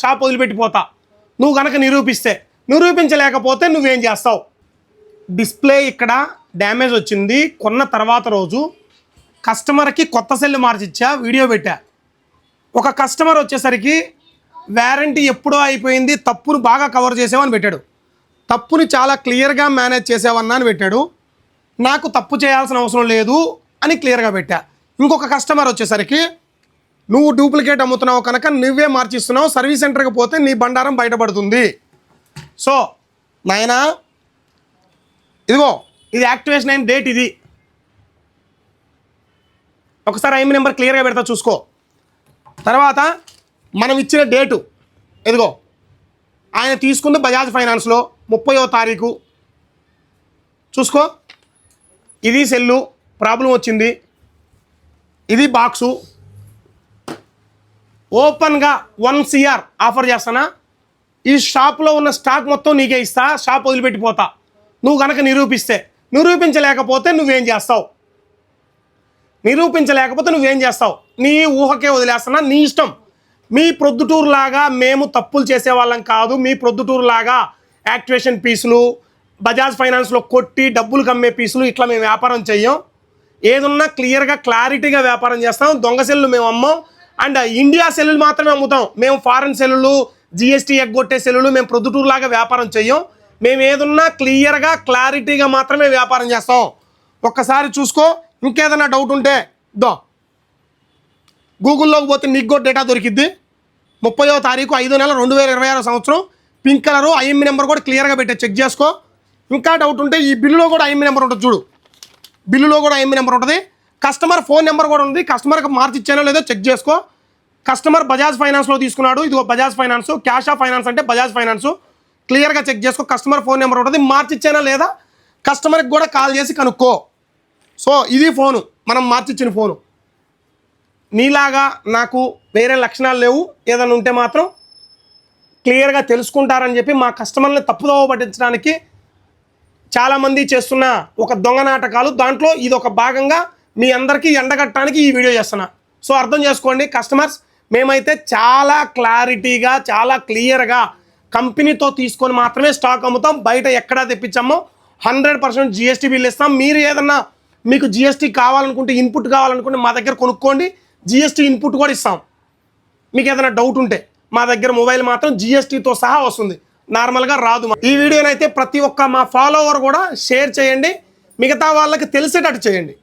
Shop వదిలిపెట్టిపోతా నువ్వు కనుక నిరూపించలేకపోతే నువ్వేం చేస్తావు? డిస్ప్లే ఇక్కడ డ్యామేజ్ వచ్చింది, కొన్న తర్వాత రోజు కస్టమర్కి కొత్త సెల్ మార్చిచ్చా, వీడియో పెట్టా. ఒక కస్టమర్ వచ్చేసరికి వారంటీ ఎప్పుడో అయిపోయింది, తప్పును బాగా కవర్ చేసావని పెట్టాడు. తప్పుని చాలా క్లియర్గా మేనేజ్ చేసావన్నా అని పెట్టాడు. నాకు తప్పు చేయాల్సిన అవసరం లేదు అని క్లియర్గా పెట్టా. ఇంకొక కస్టమర్ వచ్చేసరికి నువ్వు డూప్లికేట్ అమ్ముతున్నావు కనుక నువ్వే మార్చిస్తున్నావు, సర్వీస్ సెంటర్కి పోతే నీ బండారం బయటపడుతుంది. సో నాయనా ఇదిగో ఇది యాక్టివేషన్ అయిన డేట్, ఇది ఒకసారి ఐఎంఈ నెంబర్ క్లియర్గా పెడతా చూసుకో. తర్వాత మనం ఇచ్చిన డేటు ఇదిగో, ఆయన తీసుకుంది బజాజ్ ఫైనాన్స్లో 30వ తారీఖు చూసుకో. ఇది సెల్లు ప్రాబ్లం వచ్చింది, ఇది బాక్సు. ఓపెన్గా 1 CR ఆఫర్ చేస్తానా, ఈ షాప్లో ఉన్న స్టాక్ మొత్తం నీకే ఇస్తా, షాప్ వదిలిపెట్టిపోతా నువ్వు కనుక నిరూపించలేకపోతే నువ్వేం చేస్తావు? నీ ఊహకే వదిలేస్తున్నా, నీ ఇష్టం. మీ ప్రొద్దుటూరు లాగా మేము తప్పులు చేసేవాళ్ళం కాదు. మీ ప్రొద్దుటూరు లాగా యాక్టివేషన్ పీసులు, బజాజ్ ఫైనాన్స్లో కొట్టి డబ్బులు కమ్మే పీసులు ఇట్లా మేము వ్యాపారం చెయ్యం. ఏదున్నా క్లియర్గా క్లారిటీగా వ్యాపారం చేస్తాం. దొంగ సెల్లు మేము అమ్మం, అండ్ ఇండియా సెల్లులు మాత్రమే అమ్ముతాం. మేము ఫారెన్ సెల్లులు, GST ఎగ్గొట్టే సెల్లులు మేము ప్రొద్దుటూరు లాగా వ్యాపారం చెయ్యం. మేము ఏదున్నా క్లియర్గా క్లారిటీగా మాత్రమే వ్యాపారం చేస్తాం. ఒక్కసారి చూసుకో. ఇంకేదైనా డౌట్ ఉంటే గూగుల్లోకి పోతే నీకు కూడా డేటా దొరికిద్ది. 30వ తారీఖు 5వ నెల 2026 సంవత్సరం, పింక్ కలరు, ఐఎంఈ నెంబర్ కూడా క్లియర్గా పెట్టే, చెక్ చేసుకో. ఇంకా డౌట్ ఉంటే ఈ బిల్లులో కూడా ఐఎంఈ నెంబర్ ఉంటుంది చూడు, బిల్లులో కూడా ఐఎంఈ నెంబర్ ఉంటుంది. కస్టమర్ ఫోన్ నెంబర్ కూడా ఉంది, కస్టమర్కి మార్చి ఇచ్చానో లేదో చెక్ చేసుకో. కస్టమర్ బజాజ్ ఫైనాన్స్లో తీసుకున్నాడు, ఇదిగో Bajaj finance, cash of finance అంటే బజాజ్ ఫైనాన్స్, క్లియర్గా చెక్ చేసుకో. కస్టమర్ ఫోన్ నెంబర్ ఉంటుంది, మార్చి ఇచ్చానా లేదా కస్టమర్కి కూడా కాల్ చేసి కనుక్కో. సో ఇది ఫోను, మనం మార్చిచ్చిన ఫోను. నీలాగా నాకు వేరే లక్షణాలు లేవు, ఏదైనా ఉంటే మాత్రం క్లియర్గా తెలుసుకుంటారని చెప్పి మా కస్టమర్ని తప్పుదోవ పట్టించడానికి చాలామంది చేస్తున్న ఒక దొంగ నాటకాలు, దాంట్లో ఇది ఒక భాగంగా మీ అందరికీ ఎండగట్టడానికి ఈ వీడియో చేస్తున్నా. సో అర్థం చేసుకోండి కస్టమర్స్, మేమైతే చాలా క్లారిటీగా చాలా క్లియర్గా కంపెనీతో తీసుకొని మాత్రమే స్టాక్ అమ్ముతాం. బయట ఎక్కడా తెప్పించామో 100% GST బిల్ ఇస్తాం. మీరు ఏదన్నా మీకు GST కావాలనుకుంటే, ఇన్పుట్ కావాలనుకుంటే మా దగ్గర కొనుక్కోండి, GST ఇన్పుట్ కూడా ఇస్తాం. మీకు ఏదైనా డౌట్ ఉంటే మా దగ్గర మొబైల్ మాత్రం GSTతో సహా వస్తుంది, నార్మల్గా రాదు. ఈ వీడియోనైతే ప్రతి ఒక్క మా ఫాలోవర్ కూడా షేర్ చేయండి, మిగతా వాళ్ళకి తెలిసేటట్టు చేయండి.